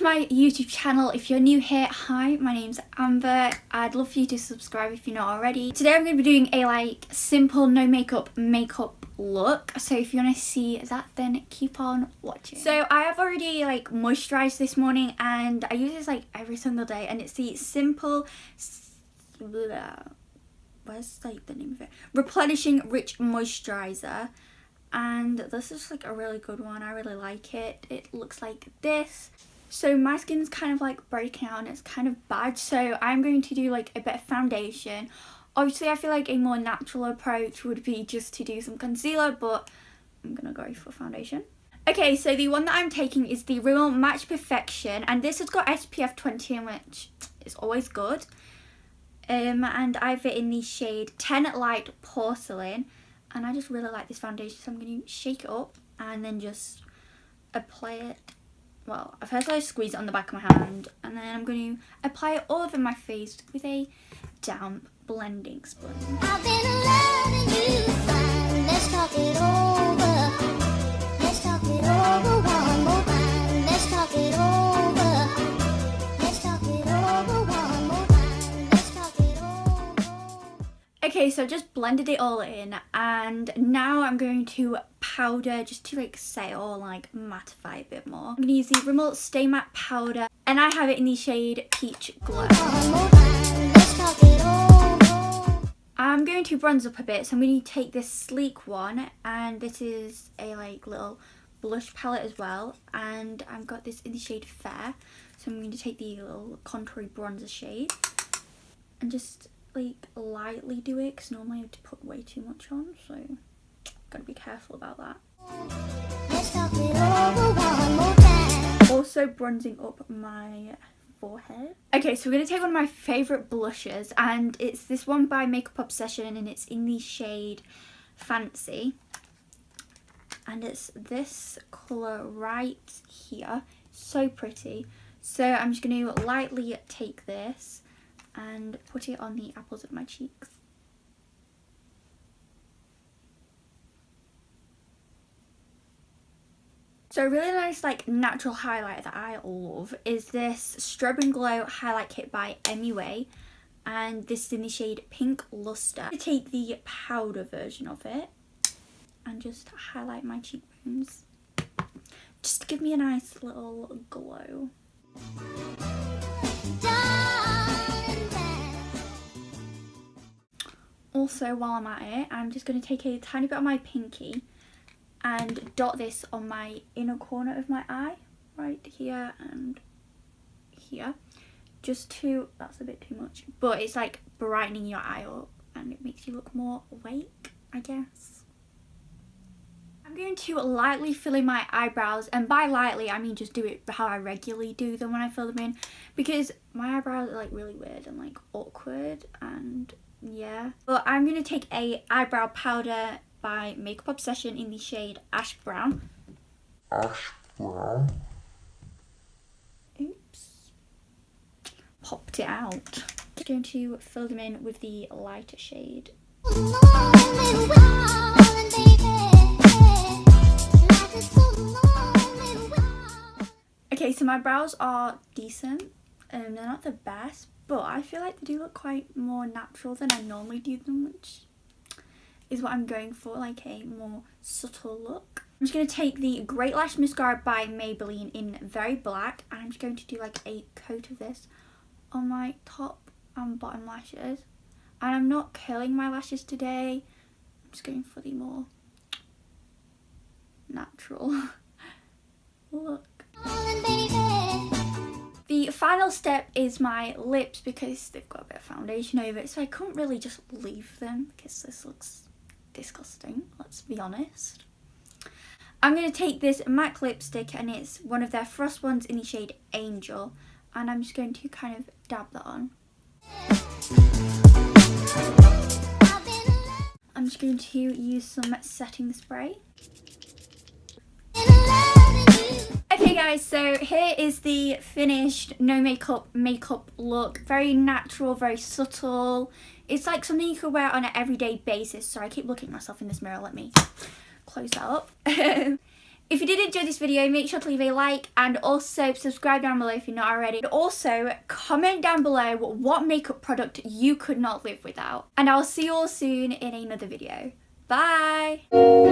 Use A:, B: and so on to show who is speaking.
A: to my YouTube channel. If you're new here, hi, my name's Amber. I'd love for you to subscribe if you're not already. Today I'm going to be doing a simple no makeup look, so if you want to see that then keep on watching. So I have already moisturized this morning and I use this every single day, and it's the simple where's the name of it, replenishing rich moisturizer, and this is a really good one. I really like it. It looks like this. So my skin's kind of breaking out and it's kind of bad, so I'm going to do a bit of foundation. Obviously I feel a more natural approach would be just to do some concealer, but I'm gonna go for foundation. Okay, so the one that I'm taking is the Rimmel Match Perfection, and this has got SPF 20, which is always good. And I have it in the shade 10 Light Porcelain, and I just really like this foundation, so I'm going to shake it up and then just apply it. Well, first I squeeze it on the back of my hand, and then I'm going to apply it all over my face with a damp blending sponge. I've been loving you fine. Let's talk it over. Let's talk it over one more time. Let's talk it over. Let's talk it over one more time. Let's talk it over. Okay, so I just blended it all in, and now I'm going to powder just to set or mattify a bit more. I'm going to use the Rimmel Stay Matte Powder, and I have it in the shade Peach Glow. I'm going to bronze up a bit, so I'm going to take this sleek one, and this is a little blush palette as well, and I've got this in the shade Fair, so I'm going to take the little contoury bronzer shade and just lightly do it, because normally I have to put way too much on, so gotta be careful about that. Let's talk it over one more time. Also bronzing up my forehead. Okay, so we're gonna take one of my favourite blushes, and it's this one by Makeup Obsession, and it's in the shade Fancy, and it's this colour right here. So pretty. So I'm just going to lightly take this and put it on the apples of my cheeks. So a really nice natural highlight that I love is this Strobe and Glow highlight kit by MUA, and this is in the shade Pink Luster. I'm going to take the powder version of it and just highlight my cheekbones, just to give me a nice little glow. Also, while I'm at it, I'm just going to take a tiny bit of my pinky and dot this on my inner corner of my eye, right here and here, just to, that's a bit too much, but it's brightening your eye up and it makes you look more awake, I guess. I'm going to lightly fill in my eyebrows, and by lightly I mean just do it how I regularly do them when I fill them in, because my eyebrows are really weird and awkward, and yeah. But I'm going to take a eyebrow powder by Makeup Obsession in the shade Ash Brown. Ash Brown. Oops. Popped it out. I'm going to fill them in with the lighter shade. Okay, so my brows are decent. They're not the best, but I feel they do look quite more natural than I normally do them, which is what I'm going for, a more subtle look. I'm just going to take the Great Lash Mascara by Maybelline in Very Black, and I'm just going to do a coat of this on my top and bottom lashes. And I'm not curling my lashes today, I'm just going for the more natural look. The final step is my lips, because they've got a bit of foundation over it, so I couldn't really just leave them because this looks disgusting, let's be honest. I'm going to take this MAC lipstick, and it's one of their Frost ones in the shade Angel, and I'm just going to kind of dab that on. I'm just going to use some setting spray. Okay guys, so here is the finished no makeup look. Very natural, very subtle. It's something you could wear on an everyday basis. Sorry, I keep looking at myself in this mirror. Let me close that up. If you did enjoy this video, make sure to leave a like and also subscribe down below if you're not already. And also comment down below what makeup product you could not live without. And I'll see you all soon in another video. Bye!